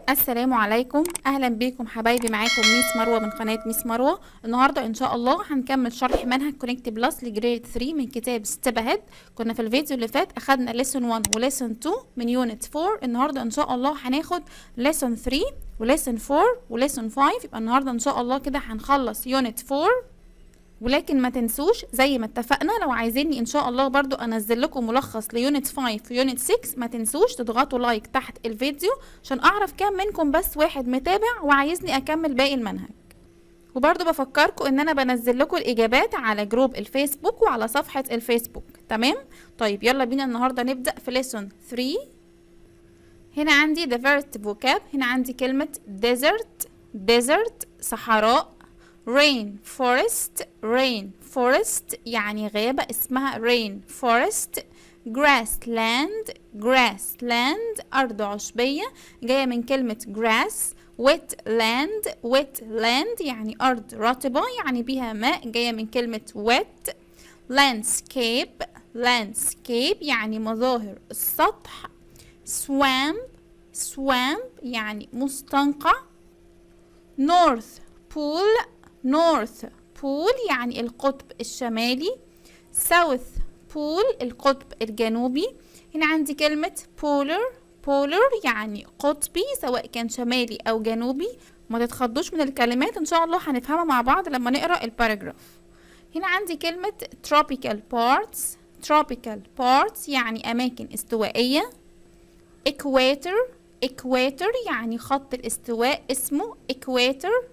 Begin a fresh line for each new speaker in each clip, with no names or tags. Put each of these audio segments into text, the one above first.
السلام عليكم، اهلا بيكم حبايبي. معاكم ميس مروه من قناه ميس مروه. النهارده ان شاء الله هنكمل شرح منهج كونكت بلس لجريد 3 من كتاب ستيب اهيد. كنا في الفيديو اللي فات اخدنا ليسون 1 وليسون 2 من يونت 4. النهارده ان شاء الله هناخد ليسون 3 وليسون 4 وليسون 5. يبقى النهارده ان شاء الله كده هنخلص يونت 4. ولكن ما تنسوش زي ما اتفقنا، لو عايزيني ان شاء الله برضو انزل لكم ملخص ليونت 5 ويونت 6، ما تنسوش تضغطوا لايك تحت الفيديو عشان اعرف كام منكم بس واحد متابع وعايزني اكمل باقي المنهج. وبرضو بفكركم ان انا بنزل لكم الاجابات على جروب الفيسبوك وعلى صفحة الفيسبوك. تمام؟ طيب يلا بينا النهاردة نبدأ في ليسون 3. هنا عندي the first vocab. هنا عندي كلمة desert صحراء، rain forest يعني غابة اسمها rain forest، grassland أرض عشبية جاية من كلمة grass، wetland يعني أرض رطبة يعني بيها ماء جاية من كلمة wet، landscape يعني مظاهر السطح، swamp يعني مستنقع، north pole يعني القطب الشمالي، south pole القطب الجنوبي. هنا عندي كلمة polar يعني قطبي سواء كان شمالي أو جنوبي. ما تتخضوش من الكلمات، إن شاء الله هنفهمها مع بعض لما نقرأ الباراجراف. هنا عندي كلمة tropical parts يعني أماكن استوائية، equator يعني خط الاستواء اسمه equator،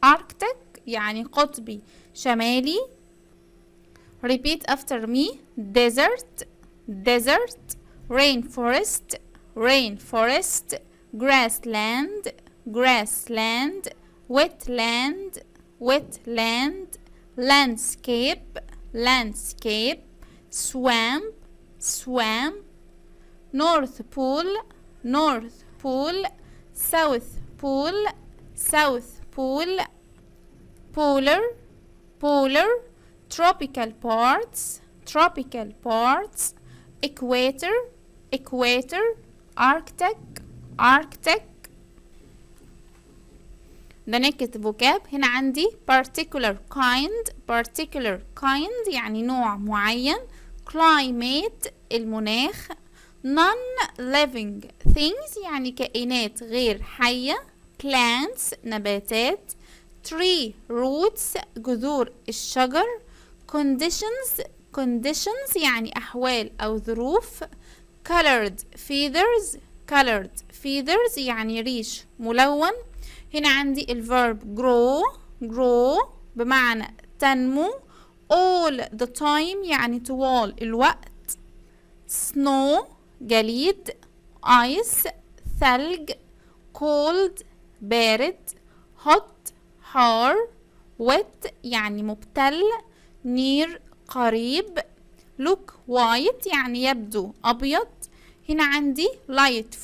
arctic يعني قطبي شمالي. repeat after me: desert rainforest grassland wetland landscape swamp north pole south pole polar tropical parts equator arctic. The next vocab. هنا عندي particular kind يعني نوع معين، climate المناخ، non-living things يعني كائنات غير حية، plants نباتات، tree roots جذور الشجر، conditions يعني أحوال أو ظروف، colored feathers يعني ريش ملون. هنا عندي الverb grow بمعنى تنمو، all the time يعني طوال الوقت، snow جليد، ice ثلج، cold بارد، hot حار، wet يعني مبتل، near قريب، look white يعني يبدو أبيض. هنا عندي light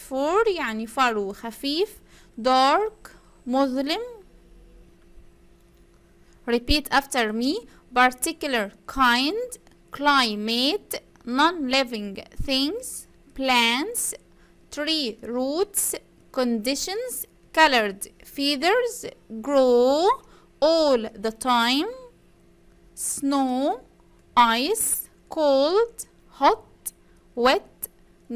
fur يعني فرو خفيف، dark مظلم. repeat after me: particular kind climate non-living things plants tree roots conditions colored feathers grow all the time snow ice cold hot wet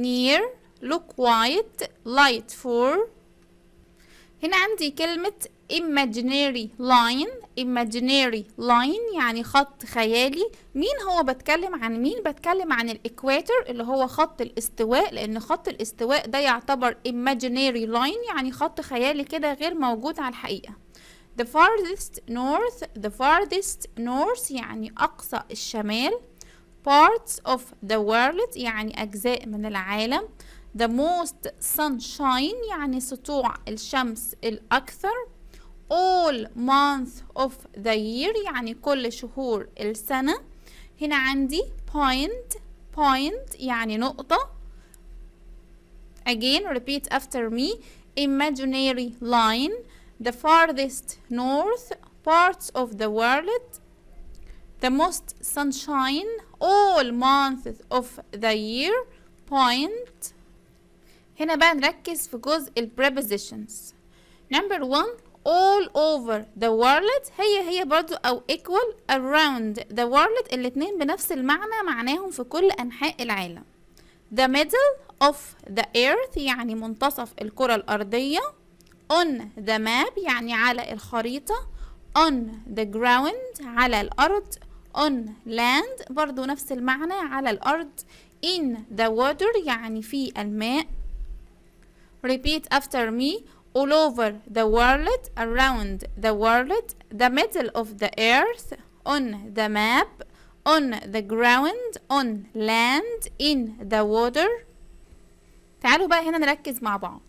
near look white light fur. هنا عندي كلمة imaginary line يعني خط خيالي. مين هو بتكلم عن مين؟ بتكلم عن الاكواتور اللي هو خط الاستواء، لان خط الاستواء ده يعتبر imaginary line يعني خط خيالي كده غير موجود على الحقيقة. the farthest north يعني أقصى الشمال، parts of the world يعني أجزاء من العالم، the most sunshine يعني سطوع الشمس الأكثر، all month of the year يعني كل شهور السنة. هنا عندي point يعني نقطة. again repeat after me: imaginary line the farthest north parts of the world the most sunshine all months of the year point. هنا بقى نركز في جزء ال prepositions. Number 1 all over the world هي برضو أو equal around the world، الاتنين بنفس المعنى، معناهم في كل أنحاء العالم. The middle of the earth يعني منتصف الكرة الأرضية. On the map يعني على الخريطة. On the ground على الأرض. On land برضو نفس المعنى، على الأرض. In the water يعني في الماء. Repeat after me. All over the world, around the world, the middle of the earth, on the map, on the ground, on land, in the water. تعالوا بقى هنا نركز مع بعض.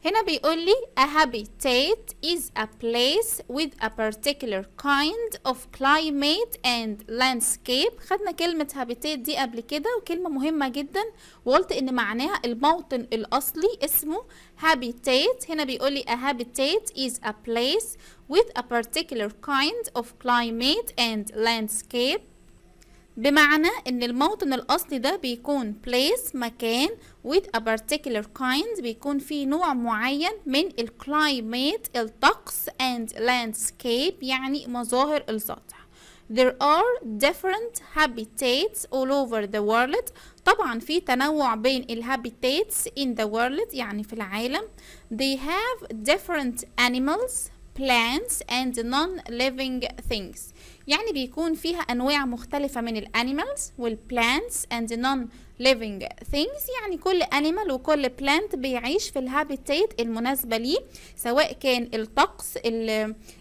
هنا بيقول لي a habitat is a place with a particular kind of climate and landscape. خدنا كلمة habitat دي قبل كده وكلمة مهمة جدا، وقلت ان معناها الموطن الاصلي اسمه habitat. هنا بيقول لي a habitat is a place with a particular kind of climate and landscape، بمعنى ان الموطن الاصلي ده بيكون place مكان with a particular kind بيكون فيه نوع معين من الكلايمات الطقس and landscape يعني مظاهر السطح. There are different habitats all over the world. طبعا في تنوع بين الهابيتاتس in the world يعني في العالم. They have different animals, plants and non-living things. يعني بيكون فيها أنواع مختلفة من الانيمالز والبلانتس and non-living things، يعني كل animal وكل plant بيعيش في الهابيتات المناسبة ليه، سواء كان الطقس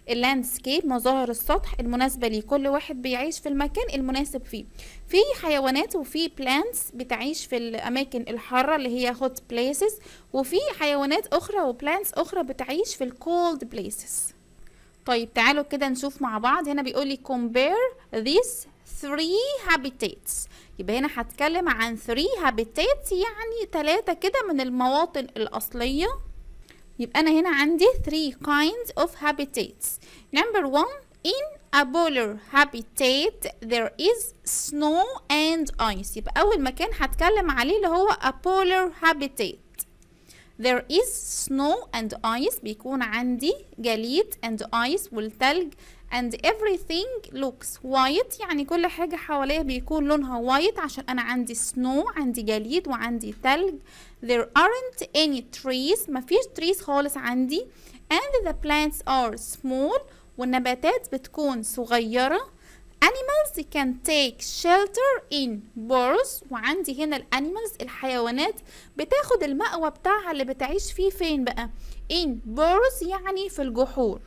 اللاندسكيب مظاهر السطح المناسبة ليه، كل واحد بيعيش في المكان المناسب فيه. في حيوانات وفي plants بتعيش في الأماكن الحارة اللي هي hot places، وفي حيوانات أخرى وبلانتس أخرى بتعيش في cold places. طيب تعالوا كده نشوف مع بعض. هنا بيقولي compare these 3 habitats. يبقى هنا هتكلم عن 3 habitats يعني 3 كده من المواطن الأصلية. يبقى أنا هنا عندي 3 kinds of habitats. Number 1 in a polar habitat there is snow and ice. يبقى أول مكان هتكلم عليه اللي هو a polar habitat. There is snow and ice بيكون عندي جليد and ice والتلج and everything looks white يعني كل حاجة حواليها بيكون لونها white عشان أنا عندي snow، عندي جليد وعندي تلج. There aren't any trees مفيش trees خالص عندي and the plants are small والنباتات بتكون صغيرة. Animals can take shelter in burrows وعندي هنا الانيمالز الحيوانات بتاخد المأوى بتاعها اللي بتعيش فيه فين بقى؟ in burrows يعني في الجحور.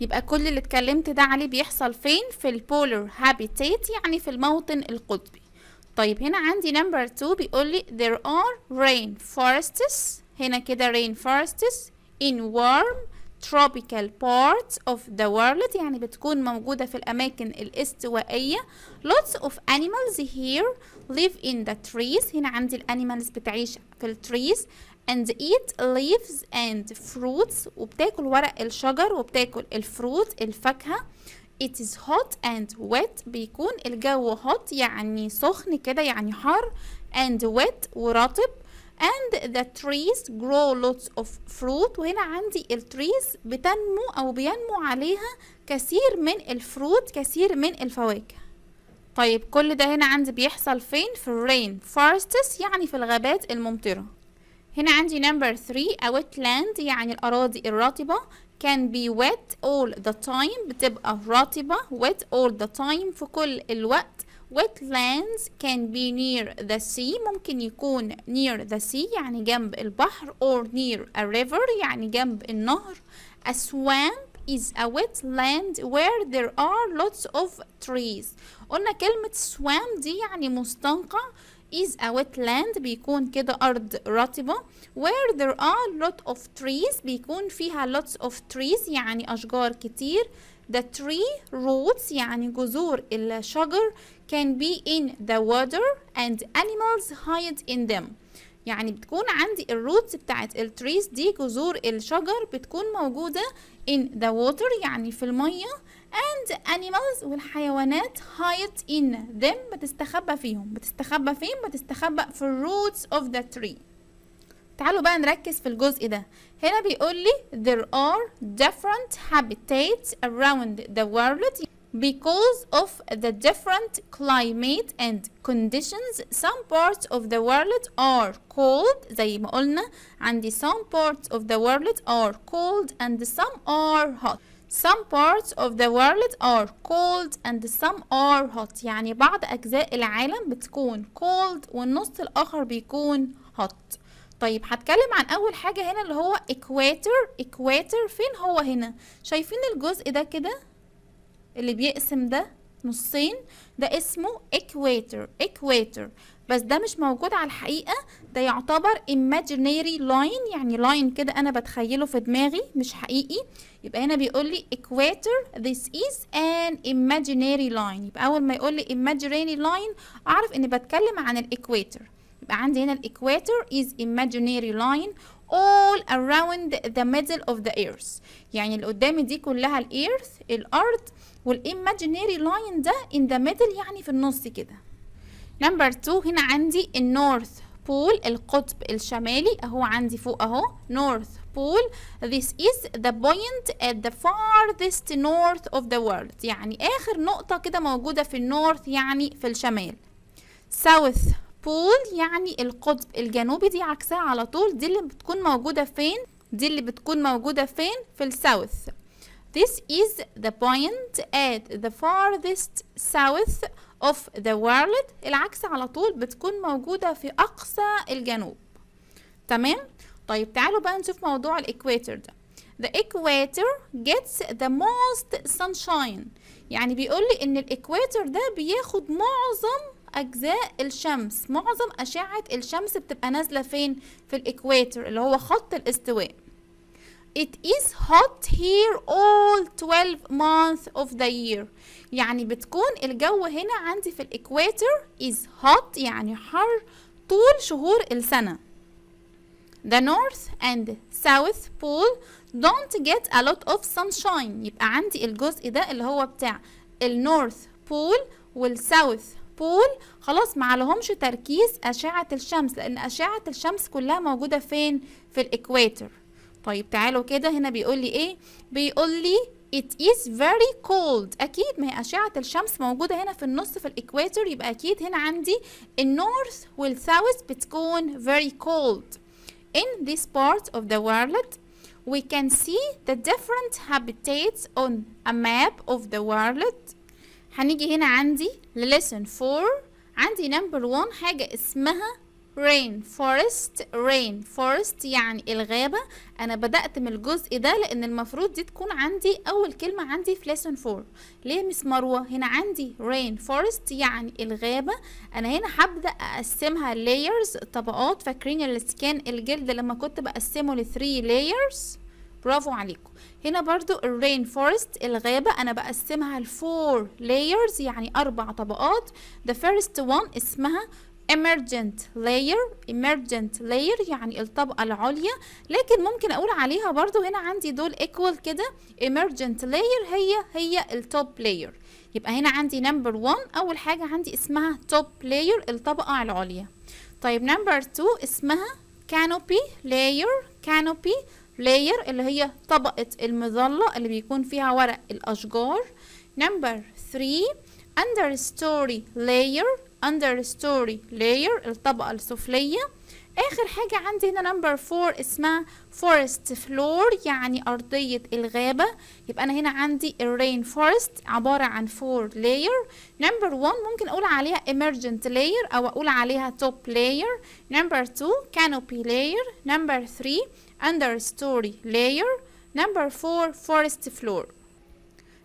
يبقى كل اللي اتكلمت ده عليه بيحصل فين؟ في البولر هابيتات يعني في الموطن القطبي. طيب هنا عندي نمبر 2 بيقولي there are rainforests. هنا كده rainforests in warm tropical parts of the world يعني بتكون موجودة في الأماكن الاستوائية. Lots of animals here live in the trees. هنا عندي الانيمالز بتعيش في التريز and eat leaves and fruits وبتاكل ورق الشجر وبتاكل الفروت الفاكهة. It is hot and wet بيكون الجو hot يعني سخن كده يعني حر and wet ورطب and the trees grow lots of fruit وهنا عندي التريز بتنمو أو بينمو عليها كثير من الفروت كثير من الفواكه. طيب كل ده هنا عندي بيحصل فين؟ في الرين forests يعني في الغابات الممطرة. هنا عندي number 3 a wetland يعني الأراضي الرطبة can be wet all the time بتبقى رطبة wet all the time في كل الوقت. Wetlands can be near the sea ممكن يكون near the sea يعني جنب البحر or near a river يعني جنب النهر. A swamp is a wetland where there are lots of trees. قلنا كلمة swamp دي يعني مستنقع. is a wetland بيكون كده أرض رطبة where there are lot of trees بيكون فيها lots of trees يعني أشجار كتير. The tree roots يعني جذور الشجر can be in the water and animals hide in them. يعني بتكون عندي الروتس بتاعت التريز دي جذور الشجر بتكون موجودة in the water يعني في المية and animals والحيوانات hide in them بتستخبى فيهم. بتستخبى فين؟ بتستخبى في roots of the tree. تعالوا بقى نركز في الجزء ده. هنا بيقول لي there are different habitats around the world because of the different climate and conditions. Some parts of the world are cold. زي ما قلنا عندي some parts of the world are cold and some are hot. Some parts of the world are cold and some are hot. يعني بعض أجزاء العالم بتكون cold والنص الآخر بيكون hot. طيب هتكلم عن أول حاجة هنا اللي هو equator. equator فين هو هنا؟ شايفين الجزء ده كده اللي بيقسم ده نصين؟ ده اسمه equator. equator بس ده مش موجود على الحقيقة، ده يعتبر imaginary line، يعني line كده أنا بتخيله في دماغي مش حقيقي. يبقى هنا بيقول لي equator this is an imaginary line. يبقى أول ما يقول لي imaginary line أعرف إني بتكلم عن الإكواتور. يبقى عندي هنا الإكواتور is imaginary line all around the middle of the earth. يعني اللي قدامي دي كلها الإيرث الأرض، والإيماجينيري لاين ده in the middle يعني في النص كده. نمبر 2 هنا عندي النورث بول القطب الشمالي اهو عندي فوق اهو نورث بول. This is the point at the farthest north of the world. يعني آخر نقطة كده موجودة في النورث يعني في الشمال. South بول يعني القطب الجنوبي، دي عكسها على طول، دي اللي بتكون موجودة فين؟ دي اللي بتكون موجودة فين؟ في الساوث. This is the point at the farthest south of the world. العكس على طول بتكون موجودة في أقصى الجنوب. تمام؟ طيب تعالوا بقى نشوف موضوع الإكواتور ده. The equator gets the most sunshine. يعني بيقول لي إن الإكواتور ده بياخد معظم أجزاء الشمس، معظم أشعة الشمس بتبقى نازلة فين؟ في الإكواتور اللي هو خط الاستواء. It is hot here all 12 months of the year. يعني بتكون الجو هنا عندي في الإكواتور is hot يعني حر طول شهور السنة. The north and south pole don't get a lot of sunshine. يبقى عندي الجزء ده اللي هو بتاع النورث بول والساوث بول خلاص معلهمش تركيز أشعة الشمس، لأن أشعة الشمس كلها موجودة فين؟ في الإكواتور. طيب تعالوا كده هنا بيقول لي ايه؟ بيقول لي it is very cold. اكيد ما هي اشعة الشمس موجودة هنا في النص في الاكواتور، يبقى اكيد هنا عندي النورث والساوث بتكون very cold. In this part of the world we can see the different habitats on a map of the world. هنيجي هنا عندي lesson 4 عندي number 1 حاجة اسمها rain forest. rain forest يعني الغابة. أنا بدأت من الجزء ده لأن المفروض دي تكون عندي أول كلمة عندي في lesson 4. ليه مس مروة؟ هنا عندي rain forest يعني الغابة. أنا هنا هبدأ أقسمها layers طبقات. فاكرين السكان الجلد لما كنت بقسمه ل 3 layers؟ برافو عليكم. هنا برضو الرين فورست الغابة أنا بقسمها ل 4 layers يعني 4 طبقات. the first one اسمها emergent layer يعني الطبقة العليا، لكن ممكن أقول عليها برضو هنا عندي دول equal كده. emergent layer هي التوب layer. يبقى هنا عندي number 1 أول حاجة عندي اسمها top layer الطبقة العليا. طيب number 2 اسمها canopy layer اللي هي طبقة المظلة اللي بيكون فيها ورق الأشجار. number 3 understory layer الطبقة السفلية. آخر حاجة عندي هنا number 4 اسمها forest floor يعني أرضية الغابة. يبقى أنا هنا عندي الرين فورست عبارة عن 4 layer. number 1 ممكن أقول عليها emergent layer أو أقول عليها top layer. number 2 canopy layer. number 3 understory layer. number 4 forest floor.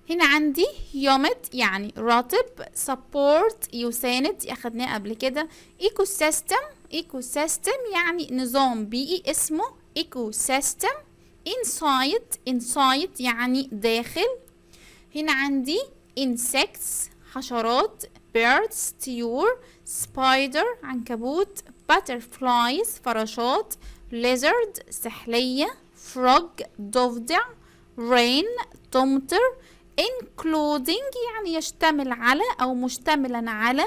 هنا عندي يومد يعني رطب. support يساند أخدناه قبل كده. ecosystem يعني نظام بيئي اسمه ecosystem. inside يعني داخل. هنا عندي insects حشرات. birds طيور. spider عنكبوت. butterflies فراشات. lizard سحلية. frog ضفدع. rain تمطر. including يعني يشتمل على أو مشتملا على.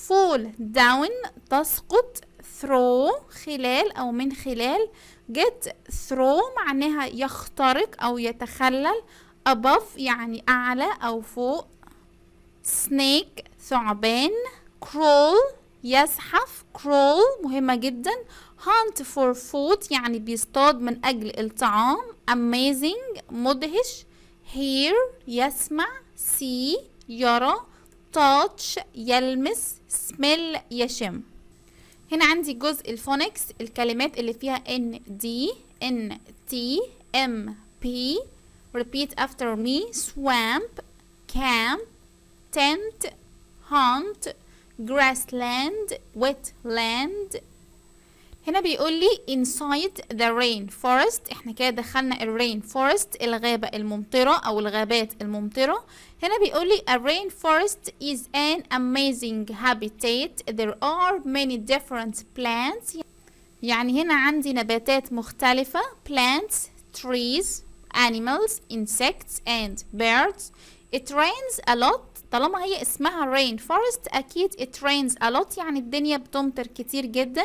fall down تسقط. through خلال أو من خلال. get through معناها يخترق أو يتخلل. above يعني أعلى أو فوق. snake ثعبان. crawl يزحف. crawl مهمة جدا. hunt for food يعني بيصطاد من أجل الطعام. amazing مدهش. hear يسمع. see يرى. touch يلمس. smell يشم. هنا عندي جزء الفونكس، الكلمات اللي فيها n d n t m p. repeat after me. swamp camp tent hunt grassland wetland. هنا بيقول لي inside the rainforest. احنا كده دخلنا الرين فورست، الغابة الممطرة او الغابات الممطرة. هنا بيقول لي a rainforest is an amazing habitat. there are many different plants. يعني هنا عندي نباتات مختلفة. plants trees animals insects and birds. it rains a lot. طالما هي اسمها rain forest أكيد it rains a lot يعني الدنيا بتمطر كتير جدا.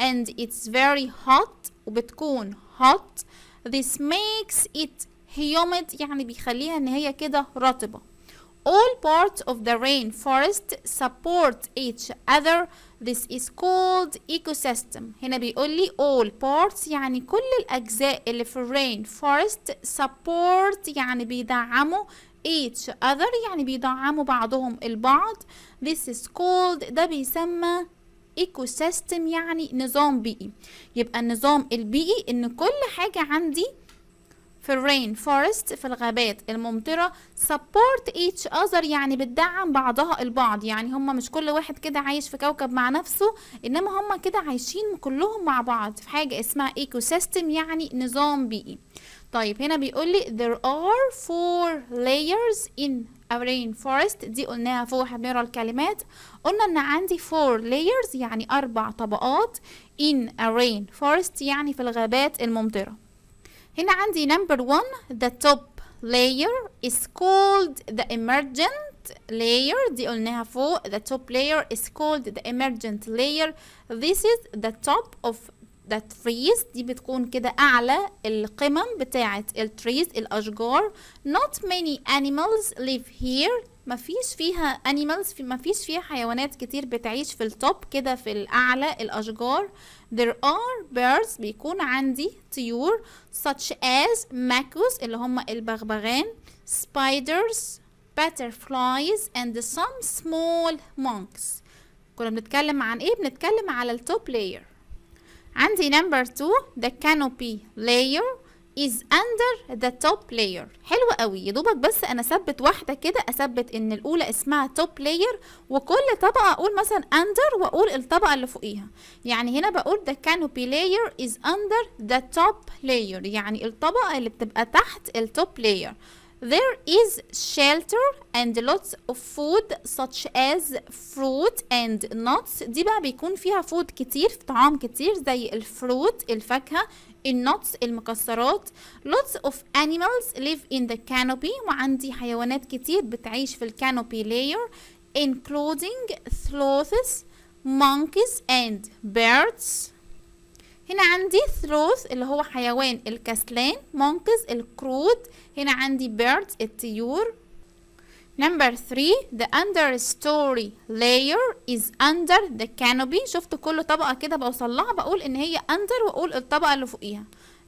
and it's very hot وبتكون hot. this makes it humid يعني بيخليها ان هي كده رطبة. all parts of the rainforest support each other. this is called ecosystem. هنا بيقول لي all parts يعني كل الأجزاء اللي في rainforest. support يعني بيدعموا. each other يعني بيدعموا بعضهم البعض. this is called ده بيسمى ecosystem يعني نظام بيئي. يبقى النظام البيئي ان كل حاجة عندي في الرين فورست في الغابات الممطرة support each other يعني بتدعم بعضها البعض. يعني هما مش كل واحد كده عايش في كوكب مع نفسه، انما هما كده عايشين كلهم مع بعض في حاجة اسمها ecosystem يعني نظام بيئي. طيب هنا بيقول لي there are 4 layers in a rainforest. دي قلناها فوق احنا بنقرا الكلمات. قلنا ان عندي 4 layers يعني 4 طبقات in a rainforest يعني في الغابات الممطرة. هنا عندي number 1 the top layer is called the emergent layer. دي قلناها فوق. the top layer is called the emergent layer. this is the top of the trees. دي بتكون كده أعلى القمم بتاعة التريز الأشجار. not many animals live here. مفيش فيها animals مفيش فيها حيوانات كتير بتعيش في التوب كده في الأعلى الأشجار. there are birds بيكون عندي طيور such as macaws اللي هم البغبغان. spiders butterflies and some small monkeys. كنا بنتكلم عن ايه؟ بنتكلم على التوب layer. عندي number 2 the canopy layer is under the top layer. حلو قوي. يدوبك بس انا اثبت واحده كده، اثبت ان الاولى اسمها top layer وكل طبقه اقول مثلا under واقول الطبقه اللي فوقيها. يعني هنا بقول the canopy layer is under the top layer يعني الطبقه اللي بتبقى تحت التوب layer. there is shelter and lots of food such as fruit and nuts. دي بقى بيكون فيها food كتير، في طعام كتير زي الفروت الفاكهة، النوتس المكسرات. lots of animals live in the canopy وعندي حيوانات كتير بتعيش في الكانوبي layer including sloths, monkeys and birds. هنا عندي sloth اللي هو حيوان الكسلان، monkeys القرود، هنا عندي birds الطيور. number 3 the understory layer is under the canopy. شفت كل طبقة كده بوصلها بقول ان هي under واقول الطبقة اللي فوقيها.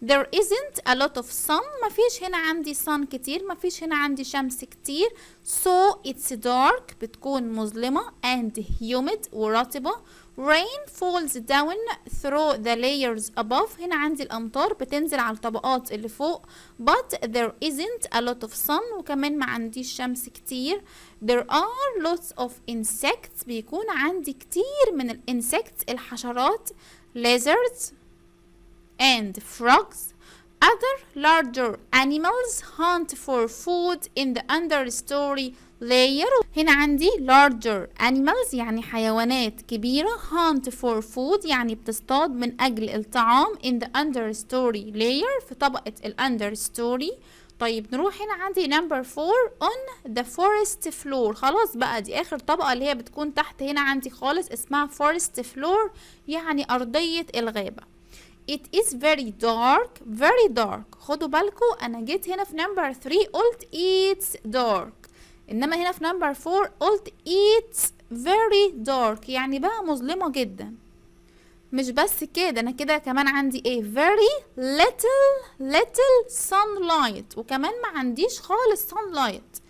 there isn't a lot of sun. مفيش هنا عندي sun كتير، مفيش هنا عندي شمس كتير. so it's dark بتكون مظلمة and humid ورطبة. rain falls down through the layers above. هنا عندي الأمطار بتنزل على الطبقات اللي فوق. but there isn't a lot of sun وكمان ما عنديش شمس كتير. there are lots of insects بيكون عندي كتير من الانسكتس الحشرات. lizards and frogs. other larger animals hunt for food in the understory layer. هنا عندي larger animals يعني حيوانات كبيرة. hunt for food يعني بتصطاد من أجل الطعام in the understory layer في طبقة understory. طيب نروح هنا عندي number 4 on the forest floor. خلاص بقى دي اخر طبقة اللي هي بتكون تحت هنا عندي خالص، اسمها forest floor يعني ارضية الغابة. It is very dark. خدوا بالكم انا جيت هنا في number 3 قلت it's dark، انما هنا في number 4 قلت it's very dark يعني بقى مظلمة جدا. مش بس كده، انا كده كمان عندي ايه very little sunlight، وكمان ما عنديش خالص sunlight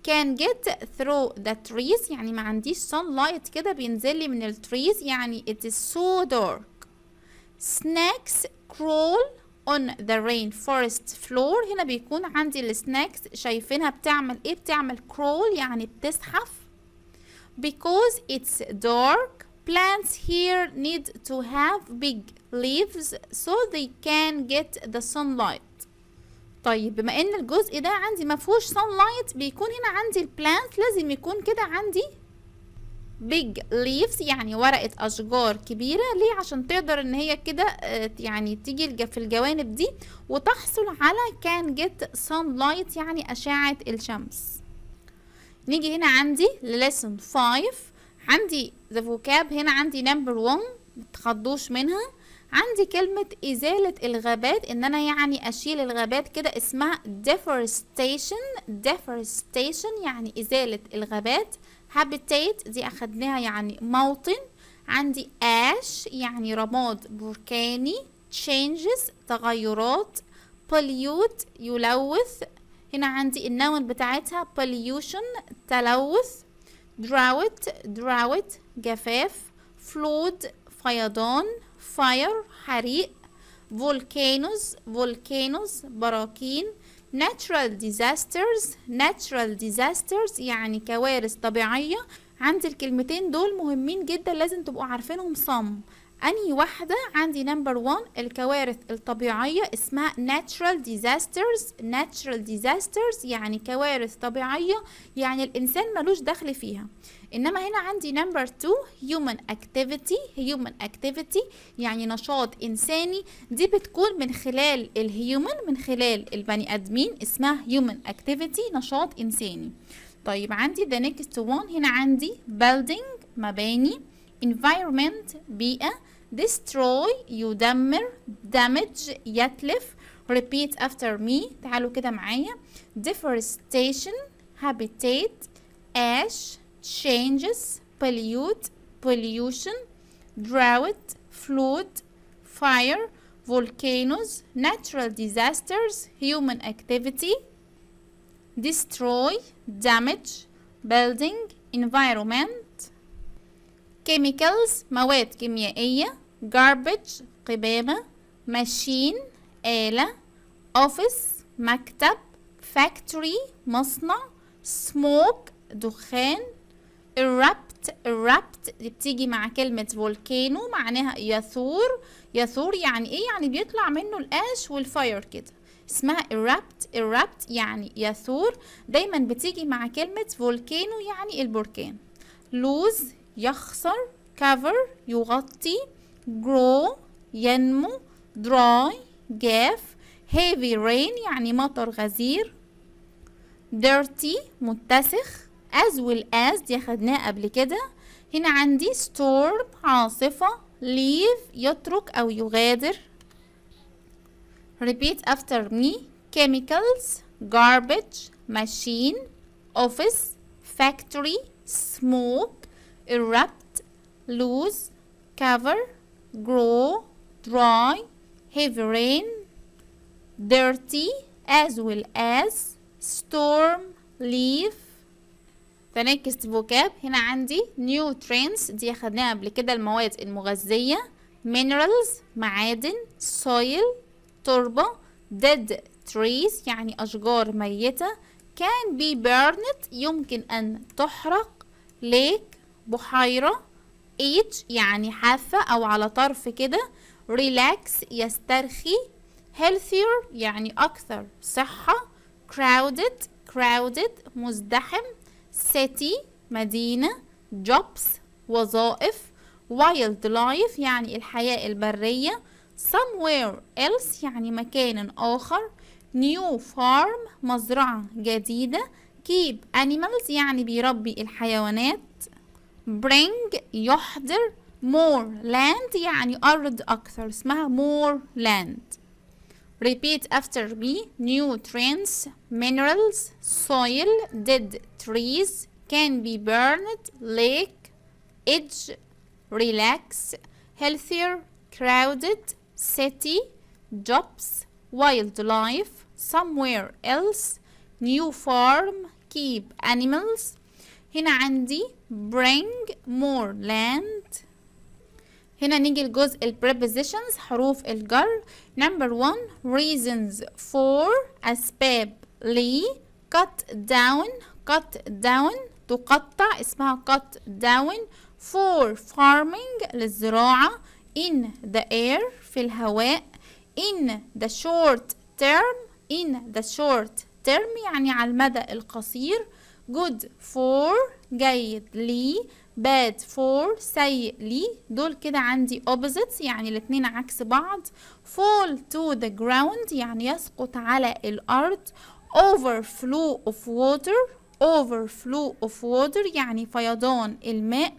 can get through the trees يعني ما عنديش sunlight كده بينزل لي من التريز يعني it is so dark. snakes crawl on the rainforest floor. هنا بيكون عندي السناكس شايفينها بتعمل ايه؟ بتعمل crawl يعني بتزحف. because it's dark plants here need to have big leaves so they can get the sunlight. طيب بما ان الجزء ده عندي مفهوش sunlight بيكون هنا عندي البلانت لازم يكون كده عندي big leaves يعني ورقة اشجار كبيرة. ليه؟ عشان تقدر ان هي كده يعني تيجي في الجوانب دي وتحصل على can get sunlight يعني اشعة الشمس. نيجي هنا عندي lesson 5 عندي the vocab. هنا عندي number 1 متخضوش منها، عندي كلمة إزالة الغابات، إن أنا يعني أشيل الغابات كده اسمها deforestation يعني إزالة الغابات. habitat دي أخدناها يعني موطن. عندي ash يعني رماد بركاني. changes تغيرات. pollute يلوث، هنا عندي النون بتاعتها pollution تلوث. drought جفاف. flood فيضان. fire حريق. volcanoes براكين. natural disasters يعني كوارث طبيعية. عندي الكلمتين دول مهمين جدا لازم تبقوا عارفينهم صم. أنهي واحدة؟ عندي نمبر 1 الكوارث الطبيعية اسمها natural disasters يعني كوارث طبيعية يعني الإنسان ملوش دخل فيها. إنما هنا عندي نمبر 2 human activity يعني نشاط إنساني، دي بتكون من خلال من خلال البني آدمين اسمها human activity نشاط إنساني. طيب عندي the next one هنا عندي building مباني. environment بيئة. destroy يدمر. damage يتلف. repeat after me تعالوا كده معايا. deforestation habitat. ash changes. pollute pollution. drought flood. fire volcanoes. natural disasters. human activity. destroy damage. building environment. chemicals مواد كيميائية. garbage قمامة. machine آلة. office مكتب. factory مصنع. smoke دخان. erupt دي بتيجي مع كلمة volcano معناها يثور يعني ايه؟ يعني بيطلع منه القاش والفاير كده اسمها erupt يعني يثور. دايما بتيجي مع كلمة volcano يعني البركان. lose يخسر. cover يغطي. grow ينمو. dry جاف. heavy rain يعني مطر غزير. dirty متسخ. as well as دي خدناها قبل كده. هنا عندي storm عاصفة. leave يترك أو يغادر. repeat after me. chemicals garbage machine office factory smoke erupt lose cover grow dry heavy rain dirty as well as storm leave. The next vocab هنا عندي nutrients دي خدناها قبل كده المواد المغذية. minerals معادن. soil تربة. dead trees يعني أشجار ميتة. can be burned يمكن أن تحرق. lake بحيرة. edge يعني حافة أو على طرف كده. relax يسترخي. healthier يعني أكثر صحة. crowded مزدحم. city مدينة. jobs وظائف. wildlife يعني الحياة البرية. somewhere else يعني مكان آخر. new farm مزرعة جديدة. keep animals يعني بيربي الحيوانات. bring يحضر. more land يعني أرض أكثر، اسمها more land. repeat after me. nutrients, minerals, soil, dead trees, can be burned, lake, edge, relax, healthier, crowded, city, jobs, wildlife, somewhere else, new farm, keep animals. هنا عندي bring more land. هنا نيجي لجزء ال prepositions حروف الجر. number 1 reasons for أسباب لي. cut down تقطع اسمها cut down. for farming للزراعة. in the air في الهواء. in the short term يعني على المدى القصير. good for جيد لي. bad for سيء لي. دول كده عندي opposites يعني الاتنين عكس بعض. fall to the ground يعني يسقط على الأرض. overflow of water يعني فيضان الماء.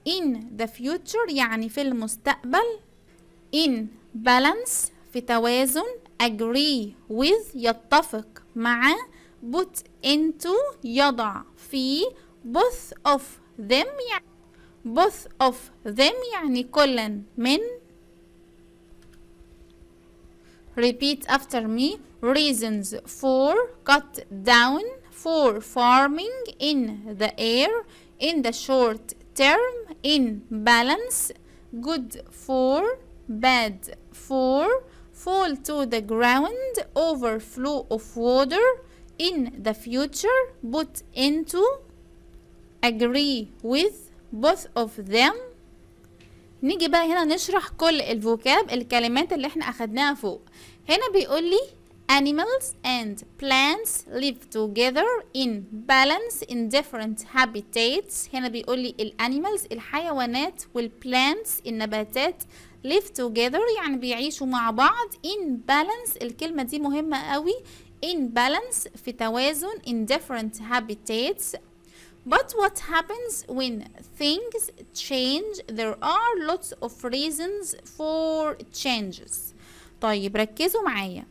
in the future يعني في المستقبل. in balance في توازن. agree with يتفق مع. put into يضع في. both of them يعني كلا من. repeat after me. reasons for cut down. for farming. in the air. in the short term. in balance. good for. bad for. fall to the ground. overflow of water. in the future. put into. agree with. both of them. نيجي بقى هنا نشرح كل الفوكاب الكلمات اللي احنا اخدناها فوق. هنا بيقول لي animals and plants live together in balance in different habitats. هنا بيقول لي الانيمالز الحيوانات والplants النباتات live together يعني بيعيشوا مع بعض. in balance الكلمة دي مهمة قوي. in balance في توازن in different habitats. But what happens when things change? There are lots of reasons for changes. طيب ركزوا معايا.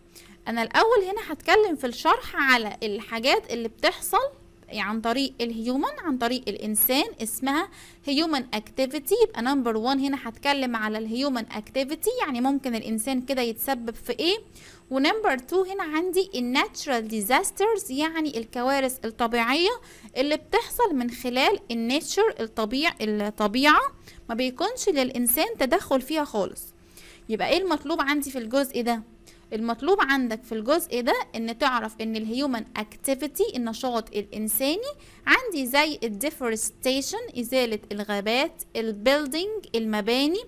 أنا الأول هنا هتكلم في الشرح على الحاجات اللي بتحصل عن طريق الهيومن، عن طريق الإنسان، اسمها human activity. يبقى نمبر 1 هنا هتكلم على الهيومن activity يعني ممكن الإنسان كده يتسبب في إيه. ونمبر 2 هنا عندي الناتشرال ديزاسترز يعني الكوارث الطبيعية اللي بتحصل من خلال الناتشر الطبيعة ما بيكونش للإنسان تدخل فيها خالص. يبقى إيه المطلوب عندي في الجزء ده؟ المطلوب عندك في الجزء ده ان تعرف ان الهيومن اكتيفيتي النشاط الانساني عندي زي الديفورستيشن ازالة الغابات، البيلدينج المباني.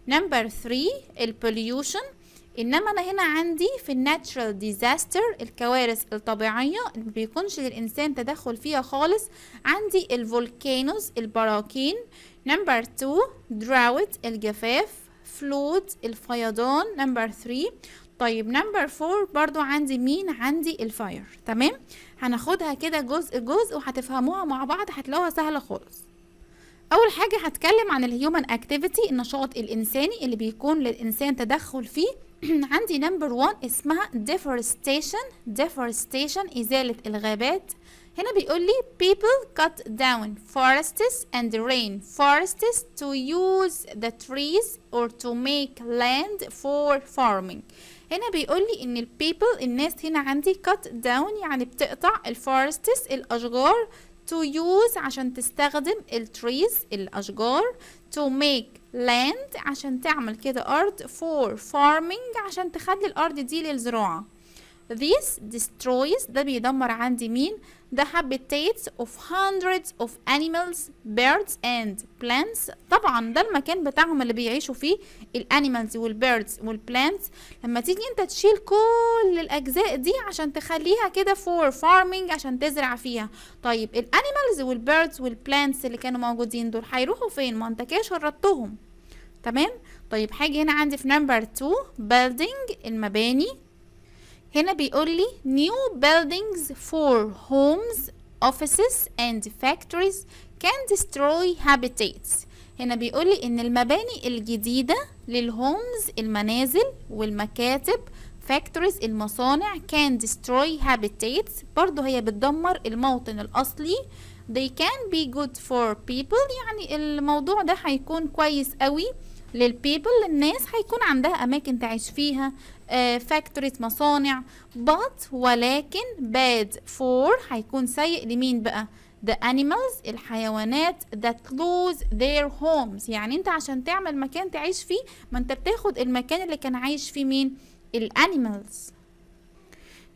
نمبر 3 البوليوشن. انما انا هنا عندي في الناتشرال ديزاستر الكوارث الطبيعية اللي بيكونش للانسان تدخل فيها خالص عندي الفولكانوز البراكين. نمبر 2 دراوت الجفاف، فلود الفيضان. نمبر 3 طيب نمبر 4 برضو عندي مين؟ عندي الفاير. تمام، هناخدها كده جزء وهتفهموها مع بعض، هتلاقوها سهلة خالص. اول حاجة هتكلم عن الهيومن اكتيفيتي النشاط الانساني اللي بيكون للانسان تدخل فيه. عندي نمبر 1 اسمها deforestation ازالة الغابات. هنا بيقول لي people cut down forests and rainforests to use the trees or to make land for farming. هنا بيقول لي ان البيبل الناس هنا عندي cut down يعني بتقطع الفورستس الاشجار to use عشان تستخدم التريز الاشجار to make land عشان تعمل كده ارض for farming عشان تخلي الارض دي للزراعة. This destroys ده بيدمر عندي مين؟ the habitats of hundreds of animals, birds and plants. طبعا ده المكان بتاعهم اللي بيعيشوا فيه الانيمالز والبيردز والبلانتس. لما تيجي انت تشيل كل الاجزاء دي عشان تخليها كده for farming عشان تزرع فيها، طيب الانيمالز والبيردز والبلانتس اللي كانوا موجودين دول هيروحوا فين؟ ما انت كده شردتهم. تمام. طيب حاجه هنا عندي في نمبر 2 building المباني. هنا بيقول لي new buildings for homes, offices and factories can destroy habitats. هنا بيقول لي ان المباني الجديدة للهومز المنازل والمكاتب factories المصانع can destroy habitats برضو هي بتدمر الموطن الأصلي. they can be good for people يعني الموضوع ده هيكون كويس قوي للبيبل للناس هيكون عندها أماكن تعيش فيها factories مصانع but ولكن bad for هيكون سيء لمين بقى the animals الحيوانات that lose their homes يعني انت عشان تعمل مكان تعيش فيه ما انت بتاخد المكان اللي كان عايش فيه مين الانيمالز.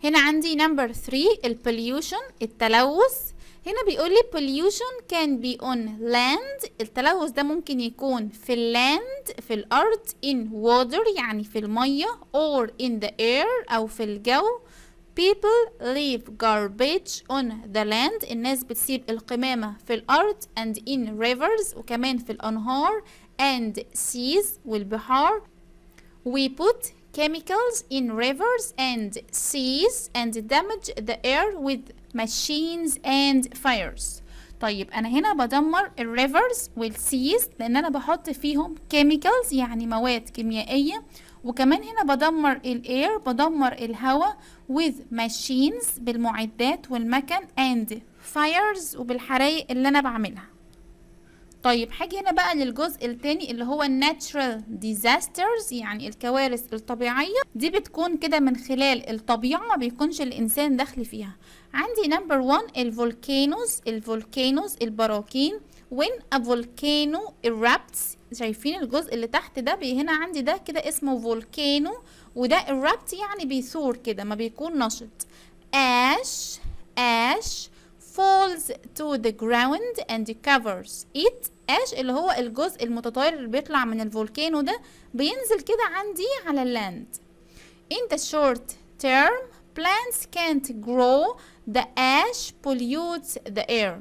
هنا عندي نمبر 3 البوليوشن التلوث. هنا بيقول لي pollution can be on land التلوث ده ممكن يكون في اللاند في الأرض in water يعني في المية or in the air أو في الجو. people leave garbage on the land الناس بتسيب القمامة في الأرض and in rivers وكمان في الأنهار and seas والبحار. we put chemicals in rivers and seas and damage the air with machines and fires. طيب انا هنا بدمر الريفرز والسيز لان انا بحط فيهم chemicals يعني مواد كيميائية وكمان هنا بدمر الاير بدمر الهواء with machines بالمعدات والمكن and fires وبالحرايق اللي انا بعملها. طيب حاجة هنا بقى للجزء التاني اللي هو natural disasters يعني الكوارث الطبيعية دي بتكون كده من خلال الطبيعة ما بيكونش الإنسان داخل فيها. عندي نمبر 1 الفولكانوز البراكين. when a volcano erupts شايفين الجزء اللي تحت ده هنا عندي ده كده اسمه فولكانو وده erupt يعني بيثور كده ما بيكون نشط. ash falls to the ground and covers it. ash اللي هو الجزء المتطاير اللي بيطلع من الفولكانو ده بينزل كده عندي على اللاند. in the short term plants can't grow the ash pollutes the air.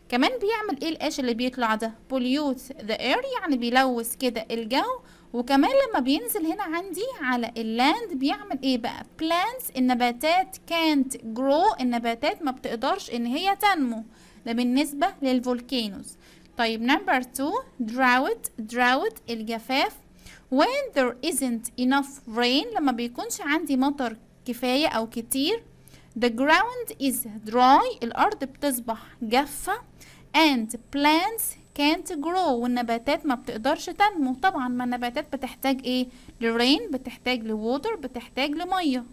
كمان بيعمل ايه القاش اللي بيطلع ده pollutes the air يعني بيلوث كده الجو وكمان لما بينزل هنا عندي على اللاند بيعمل ايه بقى plants النباتات can't grow النباتات ما بتقدرش ان هي تنمو ده بالنسبة للفولكانوز. طيب نمبر 2 drought الجفاف. when there isn't enough rain لما بيكونش عندي مطر كفاية او كتير the ground is dry الارض بتصبح جافة and plants can't grow والنباتات ما بتقدرش تنمو. طبعا ما النباتات بتحتاج ايه لرين بتحتاج لووتر بتحتاج لمية.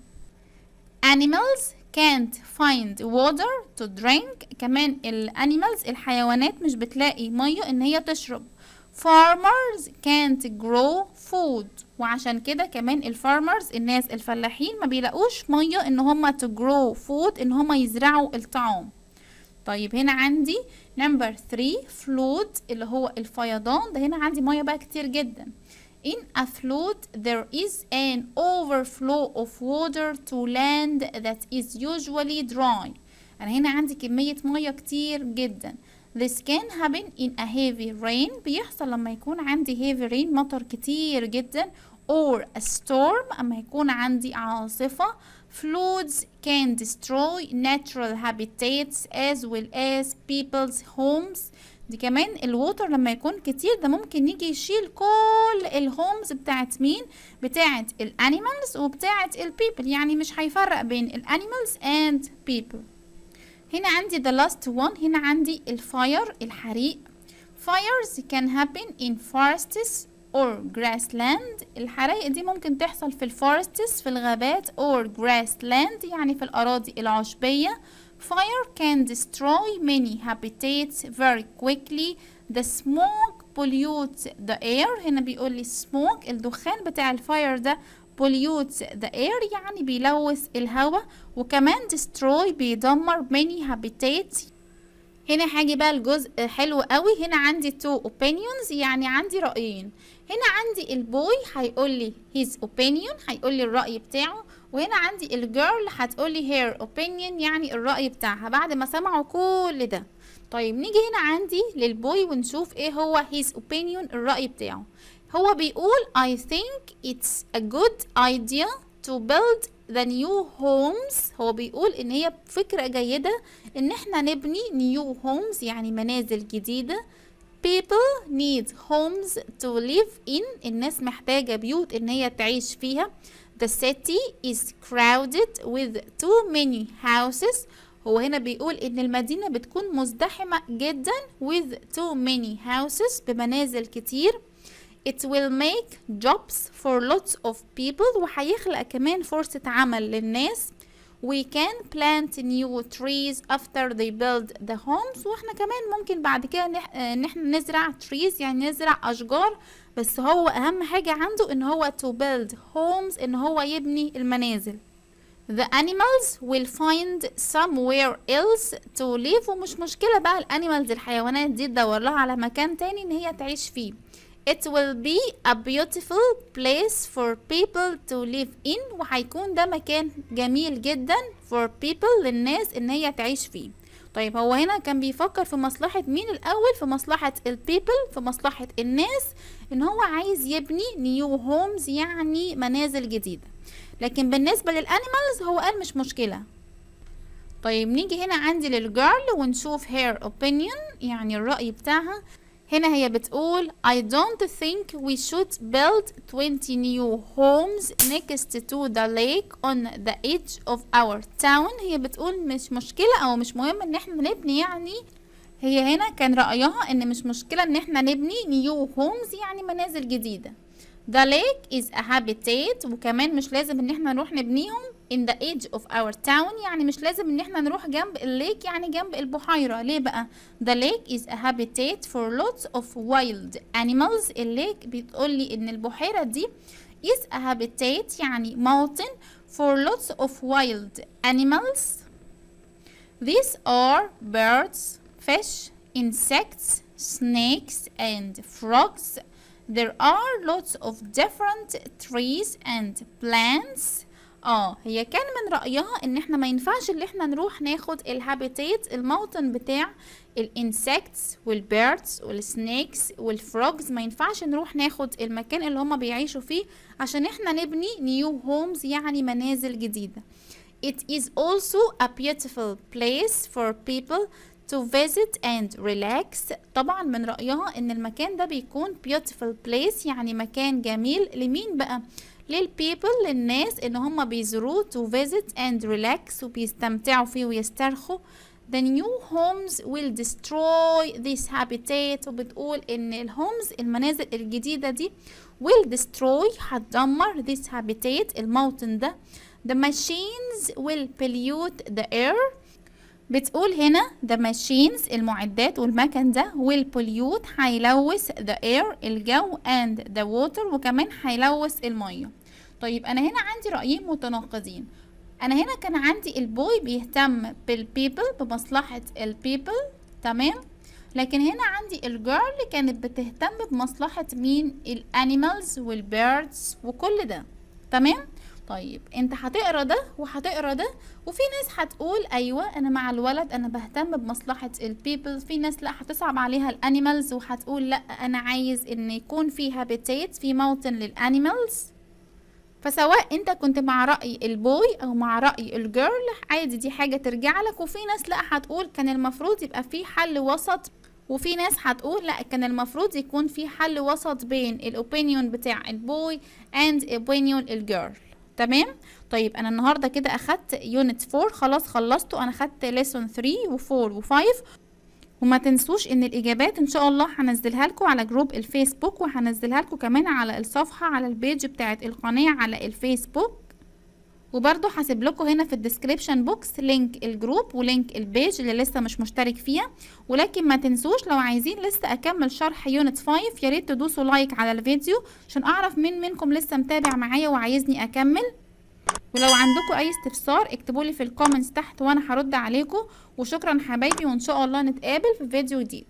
animals can't find water to drink كمان الانيمالز الحيوانات مش بتلاقي مية ان هي تشرب. farmers can't grow food وعشان كده كمان الفارمرز الناس الفلاحين ما بيلاقوش مية ان هما to grow food ان هما يزرعوا الطعام. طيب هنا عندي نمبر 3 flood اللي هو الفيضان ده هنا عندي مية بقى كتير جدا. in a flood there is an overflow of water to land that is usually dry. انا هنا عندي كمية مية كتير جدا. this can happen in a heavy rain بيحصل لما يكون عندي heavy rain مطر كتير جدا or a storm اما يكون عندي عاصفة. floods can destroy natural habitats as well as people's homes. دي كمان الووتر لما يكون كتير ده ممكن يجي يشيل كل الهومز بتاعت مين بتاعت الانيمالز وبتاعت البيبل يعني مش هيفرق بين الانيمالز and people. هنا عندي the last one هنا عندي الفاير الحريق. fires can happen in forests or grassland. الحرائق دي ممكن تحصل في الفورستس في الغابات or grassland يعني في الأراضي العشبية. fire can destroy many habitats very quickly. the smoke pollutes the air. هنا بيقول لي smoke الدخان بتاع الفاير ده pollutes the air يعني بيلوث الهواء وكمان destroy بيدمر many habitats. هنا حاجة بقى الجزء حلو قوي. هنا عندي two opinions يعني عندي رأيين. هنا عندي البوي هيقول لي his opinion هيقول لي الرأي بتاعه وهنا عندي الجيرل هتقول لي her opinion يعني الرأي بتاعها بعد ما سمعوا كل ده. طيب نيجي هنا عندي للبوي ونشوف ايه هو his opinion الرأي بتاعه. هو بيقول I think it's a good idea to build the new homes. هو بيقول ان هي فكرة جيدة ان احنا نبني new homes يعني منازل جديدة. people need homes to live in. الناس محتاجة بيوت ان هي تعيش فيها. the city is crowded with too many houses. هو هنا بيقول ان المدينة بتكون مزدحمة جدا with too many houses بمنازل كتير. it will make jobs for lots of people. وهيخلق كمان فرصة عمل للناس. we can plant new trees after they build the homes. واحنا كمان ممكن بعد كده ان احنا نزرع trees يعني نزرع اشجار، بس هو اهم حاجة عنده ان هو to build homes ان هو يبني المنازل. the animals will find somewhere else to live. ومش مشكلة بقى الانيمالز الحيوانات دي تدور لها على مكان تاني ان هي تعيش فيه. it will be a beautiful place for people to live in. وهيكون ده مكان جميل جدا for people للناس ان هي تعيش فيه. طيب هو هنا كان بيفكر في مصلحة مين الاول؟ في مصلحة البيبل، في مصلحة الناس، ان هو عايز يبني new homes يعني منازل جديدة. لكن بالنسبة للانيمالز هو قال مش مشكلة. طيب نيجي هنا عندي للجيرل ونشوف her opinion يعني الرأي بتاعها. هنا هي بتقول I don't think we should build 20 new homes next to the lake on the edge of our town. هي بتقول مش مشكلة او مش مهم ان احنا نبني يعني. هي هنا كان رأيها ان مش مشكلة ان احنا نبني new homes يعني منازل جديدة. The lake is a habitat. وكمان مش لازم ان احنا نروح نبنيهم in the edge of our town يعني مش لازم ان احنا نروح جنب الليك يعني جنب البحيرة. ليه بقى؟ The lake is a habitat for lots of wild animals. الليك بتقولي ان البحيرة دي is a habitat يعني موطن for lots of wild animals. These are birds, fish, insects, snakes and frogs. There are lots of different trees and plants. هي كان من رأيها ان احنا ما ينفعش ان احنا نروح ناخد الهابيتات الموطن بتاع الانسكتس والبيردز والسنيكس والفروجز. ما ينفعش نروح ناخد المكان اللي هما بيعيشوا فيه عشان احنا نبني نيو هومز يعني منازل جديدة. It is also a beautiful place for people to visit and relax. طبعا من رأيها ان المكان ده بيكون beautiful place يعني مكان جميل لمين بقى؟ للبيبل للناس ان هم بيزوروه to visit and relax وبيستمتعوا فيه ويسترخوا. The new homes will destroy this habitat. وبتقول ان الهومز المنازل الجديدة دي will destroy هتدمر this habitat الموطن ده. The machines will pollute the air. بتقول هنا the machines المعدات والمكن ده will pollute هيلوث the air الجو and the water وكمان هيلوث المية. طيب انا هنا عندي رأيين متناقضين. انا هنا كان عندي البوي بيهتم بالبيبل بمصلحة البيبل تمام، لكن هنا عندي الجيرل كانت بتهتم بمصلحة مين؟ الانيمالز والبيردز وكل ده تمام. طيب انت هتقرا ده وهتقرا ده، وفي ناس هتقول ايوه انا مع الولد انا بهتم بمصلحه البيبل، في ناس لا هتصعب عليها الانيمالز وهتقول لا انا عايز ان يكون في هابيتات في موطن للانيمالز. فسواء انت كنت مع راي البوي او مع راي الجيرل عادي دي حاجه ترجع لك، وفي ناس لا هتقول كان المفروض يبقى في حل وسط، وفي ناس هتقول لا كان المفروض يكون في حل وسط بين الاوبينيون بتاع البوي اند اوبينيون الجيرل تمام. طيب انا النهارده كده اخدت يونت 4 خلاص خلصته، انا اخدت ليسون 3 و4 و5. وما تنسوش ان الاجابات ان شاء الله هنزلها لكم على جروب الفيسبوك، وهنزلها لكم كمان على الصفحه على البيج بتاعه القناه على الفيسبوك. وبرضو هسيب لكم هنا في الديسكريبشن بوكس لينك الجروب ولينك البيج اللي لسه مش مشترك فيها. ولكن ما تنسوش لو عايزين لسه اكمل شرح يونت 5 يا ريت تدوسوا لايك على الفيديو عشان اعرف مين منكم لسه متابع معايا وعايزني اكمل. ولو عندكم اي استفسار اكتبوا لي في الكومنتس تحت وانا هرد عليكم. وشكرا حبايبي، وان شاء الله نتقابل في فيديو جديد.